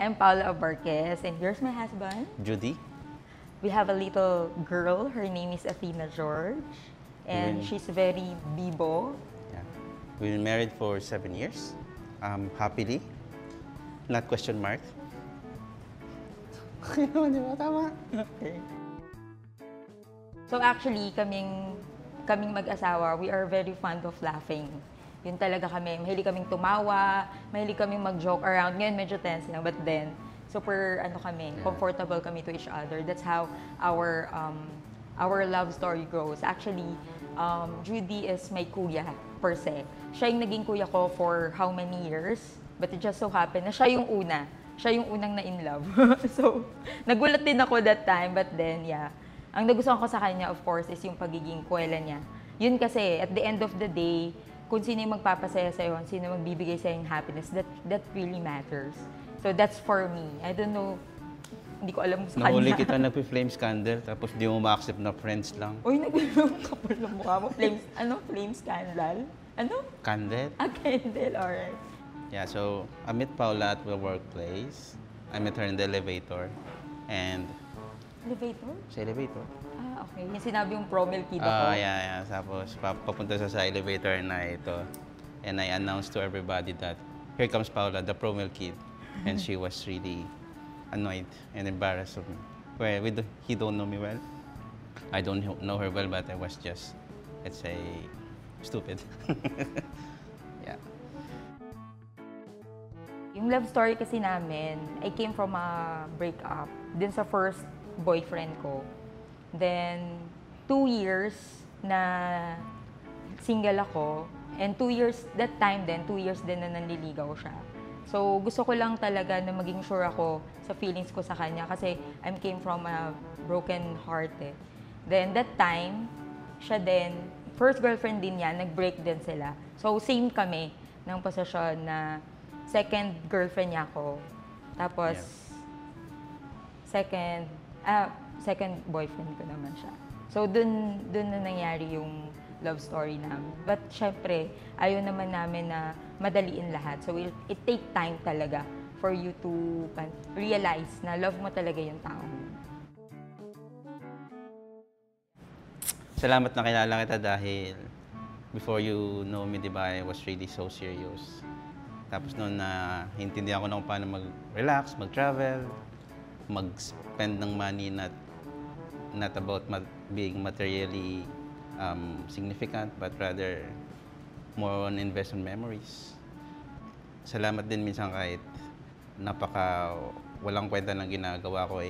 I'm Paula Abarquez, and here's my husband. Judy. We have a little girl. Her name is Athena George, and she's very bibo. Yeah. We've been married for 7 years. Happily. Not question mark. Okay naman, di ba? Tama. Okay. So actually, kaming mag-asawa, we are very fond of laughing. Yun talaga kami. Mahilig kaming tumawa, mahilig kaming mag-joke around. Ngayon medyo tense lang, but then super comfortable kami to each other. That's how our love story grows. Actually, Judy is my kuya per se. Siya yung naging kuya ko for how many years? But it just so happened na siya yung una. Siya yung unang na in love. So, nagulat din ako that time, but then, yeah. Ang nagustuhan ko sa kanya, of course, is yung pagiging kuwela niya. Yun kasi, at the end of the day, kung sino yung magpapasaya sa'yo, sino magbibigay sa'yo ng happiness, that really matters. So, that's for me. I don't know, hindi ko alam sa kanya. Nahuli kita nagpi-flames candle, tapos di mo ma-accept na friends lang. Uy, nag-inom kapal ng mukha mo. Flames candle? Ano? Candle? Candle, alright. Yeah, so I met Paula at the workplace. I met her in the elevator. And... Elevator? Sa elevator? Okay. Yung sinabi yung promil kid ako. Yeah. Tapos papunta sa elevator na ito. And I announced to everybody that here comes Paula, the promil kid. And she was really annoyed and embarrassed of me. Well, he don't know me well. I don't know her well, but I was just, let's say, stupid. Yeah. Yung love story kasi namin, I came from a breakup din sa first boyfriend ko. Then, 2 years na single ako. And 2 years, that time din, 2 years din na nanliligaw siya. So, gusto ko lang talaga na maging sure ako sa feelings ko sa kanya kasi I came from a broken heart eh. Then, that time, siya din, first girlfriend din niya, nag-break din sila. So, same kami ng posisyon na second girlfriend niya ako. Tapos, second boyfriend ko naman siya. So, dun na nangyari yung love story namin. But, syempre, ayaw naman namin na madaliin lahat. So, it take time talaga for you to realize na love mo talaga yung tao mo. Salamat na kilala kita dahil before you know me, di ba, I was really so serious. Tapos noon na hintindihan ko na kung paano mag-relax, mag-travel, mag-spend ng money not about being materially significant, but rather more on invest in memories. Salamat din minsan kahit walang kwenta ng ginagawa ko,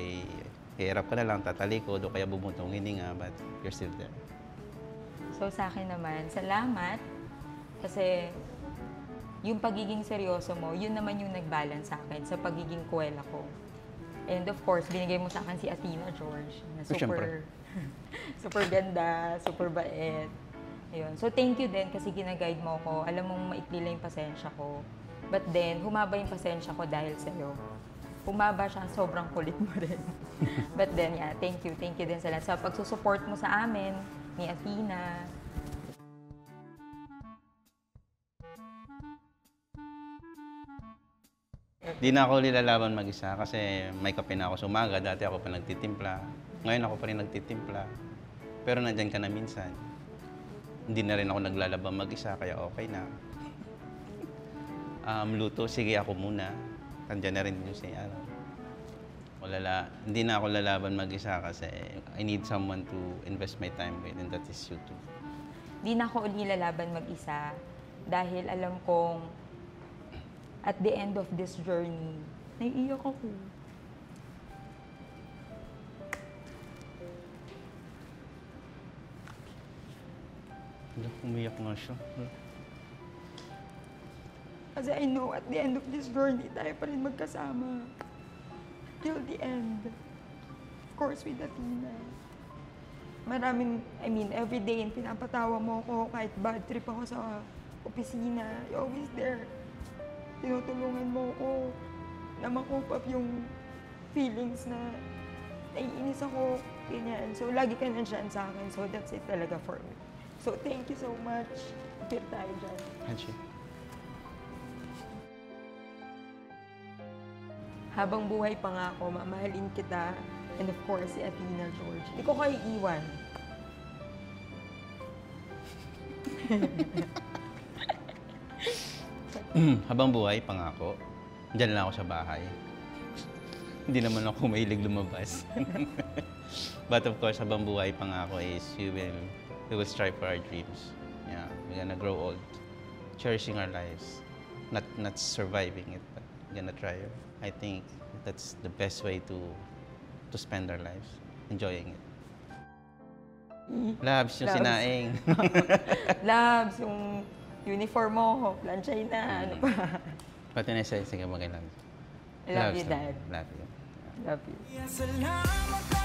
hirap ka na lang, tatalikod o kaya bumuntong hininga, but you're still there. So sa akin naman, salamat kasi yung pagiging seryoso mo, yun naman yung nag-balance sa akin sa pagiging kuwela ko. And of course, binigay mo sa akin si Athena George na super ganda, super bait. Ayun. So thank you din kasi gina-guide mo ko. Alam mong maikli lang yung pasensya ko. But then, humaba yung pasensya ko dahil sa'yo. Humaba siya, sobrang kulit mo rin. But then, yeah, thank you. Thank you din sa pagsusupport mo sa amin, ni Athena. Di na ako nilalaban mag-isa kasi may kape na ako sa umaga. Dati ako pa nagtitimpla. Ngayon ako pa rin nagtitimpla. Pero nandyan ka na minsan. Hindi na rin ako naglalaban mag-isa, kaya okay na. Luto, sige ako muna. Nandyan na rin yung hindi na ako lalaban mag-isa kasi I need someone to invest my time with, and that is you too. Di na ako nilalaban mag-isa dahil alam kong at the end of this journey, naiiyak ako. Umiyak nga siya. Kasi I know at the end of this journey, tayo pa rin magkasama. Till the end. Of course, with Athena. Every day, pinapatawa mo ako kahit bad trip ako sa opisina. You're always there. Tinutulungan mo ako na ma-cope up yung feelings na naiinis ako, ganyan. So, lagi ka nandiyan sa akin. So, that's it talaga for me. So, thank you so much. Appear tayo dyan. Handshake. Habang buhay pa nga ako, mamahalin kita. And of course, si Athena George. Hindi ko kayo iwan. Habang buhay, pangako, dyan lang ako sa bahay. Hindi naman ako mahilig lumabas. But of course, habang buhay, pangako is we will strive for our dreams. Yeah, we're gonna grow old, cherishing our lives, not surviving it, but we're gonna try. I think that's the best way to spend our lives, enjoying it. Labs, yung Labs. sinaing. Labs, yung uniform mo, planchay na, ano pa. Pati na sige, mag-I love you. I love you, Labs, Dad. Love you. Love you. Salamat na